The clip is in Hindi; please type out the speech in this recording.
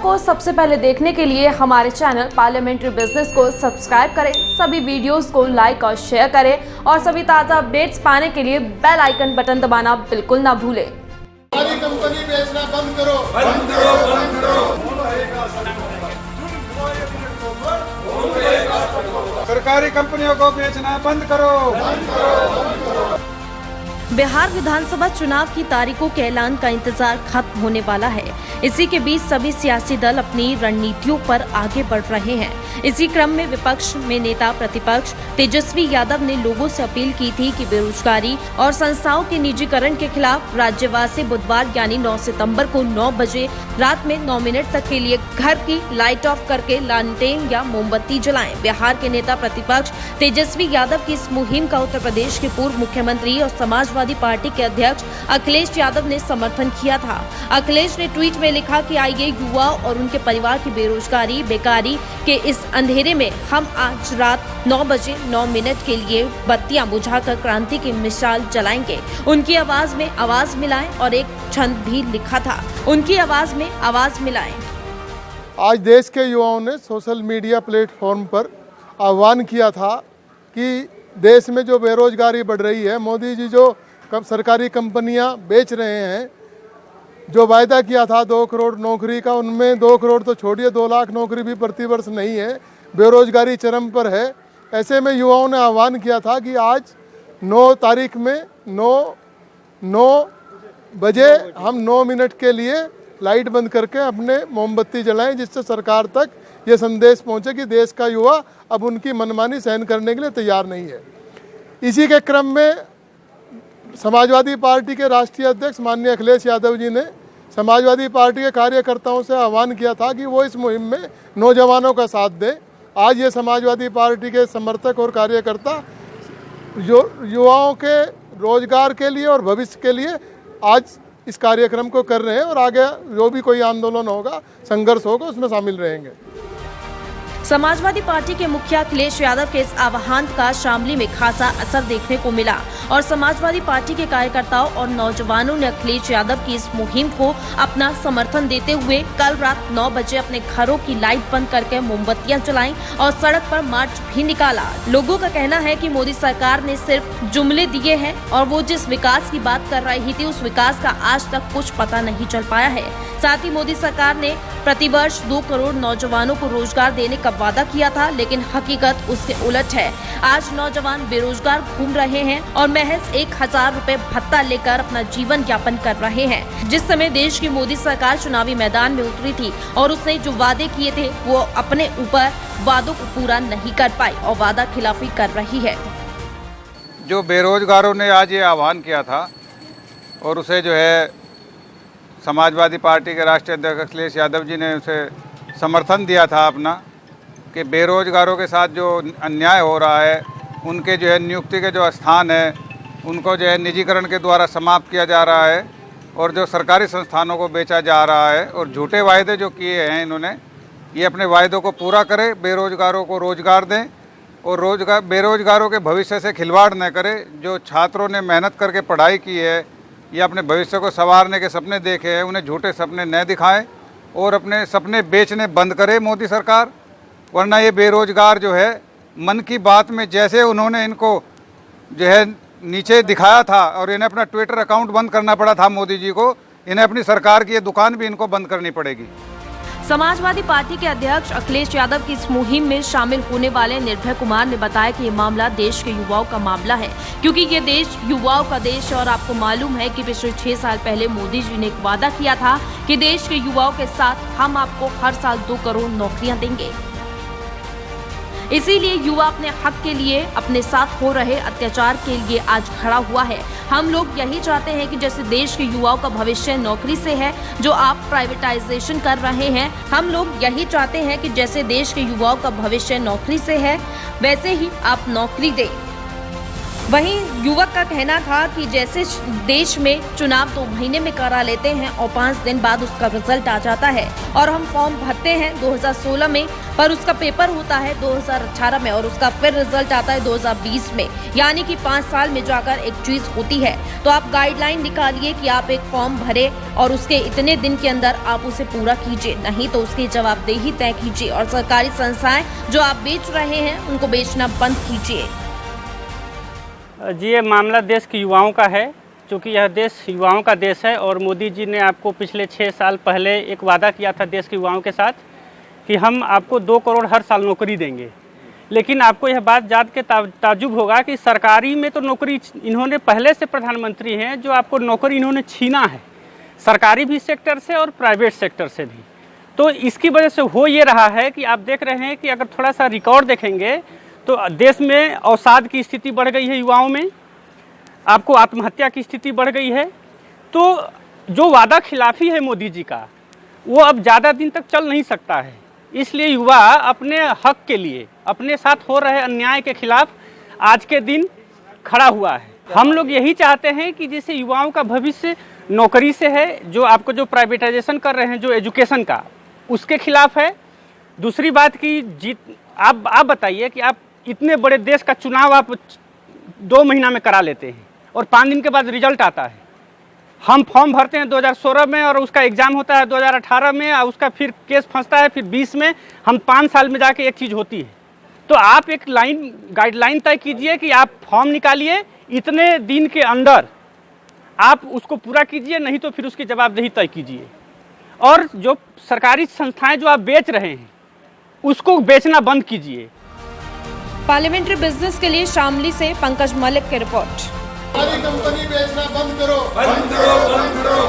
को सबसे पहले देखने के लिए हमारे चैनल पार्लियामेंट्री बिजनेस को सब्सक्राइब करें, सभी वीडियोस को लाइक और शेयर करें और सभी ताज़ा अपडेट्स पाने के लिए बेल आइकन बटन दबाना बिल्कुल ना भूलें। सरकारी कंपनी बेचना बंद करो, बंद करो, बंद करो। सरकारी कंपनियों को बेचना बंद करो, बंद करो, बंद करो। बिहार विधानसभा चुनाव की तारीखों के ऐलान का इंतजार खत्म होने वाला है। इसी के बीच सभी सियासी दल अपनी रणनीतियों पर आगे बढ़ रहे हैं। इसी क्रम में विपक्ष में नेता प्रतिपक्ष तेजस्वी यादव ने लोगों से अपील की थी कि बेरोजगारी और संस्थाओं के निजीकरण के खिलाफ राज्यवासी बुधवार यानी 9 सितंबर को 9 बजे रात में 9 मिनट तक के लिए घर की लाइट ऑफ करके लालटेन या मोमबत्ती जलाएं। बिहार के नेता प्रतिपक्ष तेजस्वी यादव की इस मुहिम का उत्तर प्रदेश के पूर्व मुख्यमंत्री और समाजवादी पार्टी के अध्यक्ष अखिलेश यादव ने समर्थन किया था। अखिलेश ने ट्वीट में लिखा कि आइए युवा और उनके परिवार की बेरोजगारी बेकारी के इस अंधेरे में हम आज रात 9 बजे 9 मिनट के लिए बत्तियां बुझाकर क्रांति की मिसाल जलाएंगे। उनकी आवाज में आवाज मिलाएं और एक छंद भी लिखा था, उनकी आवाज में आवाज मिलाएं। आज देश के युवाओं ने सोशल मीडिया प्लेटफॉर्म पर आह्वान किया था कि देश में जो बेरोजगारी बढ़ रही है, मोदी जी जो सरकारी कंपनियां बेच रहे हैं, जो वायदा किया था 2 करोड़ नौकरी का, उनमें 2 करोड़ तो छोड़िए 2 लाख नौकरी भी प्रतिवर्ष नहीं है। बेरोजगारी चरम पर है। ऐसे में युवाओं ने आह्वान किया था कि आज 9 तारीख में 9 बजे हम 9 मिनट के लिए लाइट बंद करके अपने मोमबत्ती जलाएं, जिससे सरकार तक ये संदेश पहुंचे कि देश का युवा अब उनकी मनमानी सहन करने के लिए तैयार नहीं है। इसी के क्रम में समाजवादी पार्टी के राष्ट्रीय अध्यक्ष माननीय अखिलेश यादव जी ने समाजवादी पार्टी के कार्यकर्ताओं से आह्वान किया था कि वो इस मुहिम में नौजवानों का साथ दें। आज ये समाजवादी पार्टी के समर्थक और कार्यकर्ता जो युवाओं के रोजगार के लिए और भविष्य के लिए आज इस कार्यक्रम को कर रहे हैं और आगे जो भी कोई आंदोलन होगा, संघर्ष होगा, उसमें शामिल रहेंगे। समाजवादी पार्टी के मुखिया अखिलेश यादव के इस आह्वान का शामली में खासा असर देखने को मिला और समाजवादी पार्टी के कार्यकर्ताओं और नौजवानों ने अखिलेश यादव की इस मुहिम को अपना समर्थन देते हुए कल रात 9 बजे अपने घरों की लाइट बंद करके मोमबत्तियां जलाईं और सड़क पर मार्च भी निकाला। लोगों का कहना है कि मोदी सरकार ने सिर्फ जुमले दिए हैं और वो जिस विकास की बात कर रही थी उस विकास का आज तक कुछ पता नहीं चल पाया है। साथ ही मोदी सरकार ने प्रतिवर्ष 2 करोड़ नौजवानों को रोजगार देने का वादा किया था, लेकिन हकीकत उसके उलट है। आज नौजवान बेरोजगार घूम रहे हैं और महज 1000 रुपए भत्ता लेकर अपना जीवन यापन कर रहे हैं। जिस समय देश की मोदी सरकार चुनावी मैदान में उतरी थी और उसने जो वादे किए थे वो अपने ऊपर वादों को पूरा नहीं कर पाई और वादा खिलाफी कर रही है। जो बेरोजगारों ने आज ये आह्वान किया था और उसे जो है समाजवादी पार्टी के राष्ट्रीय अध्यक्ष अखिलेश यादव जी ने उसे समर्थन दिया था अपना, कि बेरोजगारों के साथ जो अन्याय हो रहा है, उनके जो है नियुक्ति के जो स्थान है उनको जो है निजीकरण के द्वारा समाप्त किया जा रहा है और जो सरकारी संस्थानों को बेचा जा रहा है और झूठे वायदे जो किए हैं इन्होंने, ये अपने वायदों को पूरा करें, बेरोजगारों को रोजगार दें और बेरोजगारों के भविष्य से खिलवाड़ न करें। जो छात्रों ने मेहनत करके पढ़ाई की है या अपने भविष्य को संवारने के सपने देखे हैं, उन्हें झूठे सपने न दिखाएं और अपने सपने बेचने बंद करे मोदी सरकार। वरना ये बेरोजगार जो है मन की बात में जैसे उन्होंने इनको जो है नीचे दिखाया था और इन्हें अपना ट्विटर अकाउंट बंद करना पड़ा था मोदी जी को, इन्हें अपनी सरकार की ये दुकान भी इनको बंद करनी पड़ेगी। समाजवादी पार्टी के अध्यक्ष अखिलेश यादव की इस मुहिम में शामिल होने वाले निर्भय कुमार ने बताया कि ये मामला देश के युवाओं का मामला है, क्योंकि ये देश युवाओं का देश है और आपको मालूम है कि पिछले 6 साल पहले मोदी जी ने एक वादा किया था कि देश के युवाओं के साथ हम आपको हर साल 2 करोड़ नौकरियां देंगे। इसीलिए युवा अपने हक के लिए, अपने साथ हो रहे अत्याचार के लिए आज खड़ा हुआ है। हम लोग यही चाहते हैं कि जैसे देश के युवाओं का भविष्य नौकरी से है, जो आप प्राइवेटाइजेशन कर रहे हैं, हम लोग यही चाहते हैं कि जैसे देश के युवाओं का भविष्य नौकरी से है, वैसे ही आप नौकरी दें। वहीं युवक का कहना था कि जैसे देश में चुनाव 2 महीने में करा लेते हैं और 5 दिन बाद उसका रिजल्ट आ जाता है और हम फॉर्म भरते हैं 2016 में, पर उसका पेपर होता है 2018 में और उसका फिर रिजल्ट आता है 2020 में, यानी कि 5 साल में जाकर एक चीज होती है। तो आप गाइडलाइन निकालिए कि आप एक फॉर्म भरे और उसके इतने दिन के अंदर आप उसे पूरा कीजिए, नहीं तो उसकी जवाबदेही तय कीजिए और सरकारी संस्थाएं जो आप बेच रहे हैं उनको बेचना बंद कीजिए। जी, ये मामला देश के युवाओं का है, क्योंकि यह देश युवाओं का देश है और मोदी जी ने आपको पिछले 6 साल पहले एक वादा किया था देश के युवाओं के साथ कि हम आपको 2 करोड़ हर साल नौकरी देंगे। लेकिन आपको यह बात जान के ताज्जुब होगा कि सरकारी में तो नौकरी इन्होंने पहले से प्रधानमंत्री हैं जो आपको नौकरी इन्होंने छीना है, सरकारी भी सेक्टर से और प्राइवेट सेक्टर से भी। तो इसकी वजह से हो ये रहा है कि आप देख रहे हैं कि अगर थोड़ा सा रिकॉर्ड देखेंगे तो देश में अवसाद की स्थिति बढ़ गई है, युवाओं में आपको आत्महत्या की स्थिति बढ़ गई है। तो जो वादा खिलाफी है मोदी जी का, वो अब ज़्यादा दिन तक चल नहीं सकता है। इसलिए युवा अपने हक के लिए, अपने साथ हो रहे अन्याय के खिलाफ आज के दिन खड़ा हुआ है। हम लोग यही चाहते हैं कि जैसे युवाओं का भविष्य नौकरी से है, जो आपको जो प्राइवेटाइजेशन कर रहे हैं जो एजुकेशन का, उसके खिलाफ है। दूसरी बात कि आप बताइए कि आप इतने बड़े देश का चुनाव आप 2 महीना में करा लेते हैं और 5 दिन के बाद रिजल्ट आता है। हम फॉर्म भरते हैं 2016 में और उसका एग्ज़ाम होता है 2018 में और उसका फिर केस फंसता है फिर 20 में। हम 5 साल में जाके एक चीज़ होती है। तो आप एक गाइडलाइन तय कीजिए कि आप फॉर्म निकालिए, इतने दिन के अंदर आप उसको पूरा कीजिए, नहीं तो फिर उसकी जवाबदेही तय कीजिए। और जो सरकारी संस्थाएं जो आप बेच रहे हैं उसको बेचना बंद कीजिए। पार्लियामेंट्री बिजनेस के लिए शामली से पंकज मलिक की रिपोर्ट। सरकारी कंपनी बेचना बंद करो, बंद करो, बंद करो।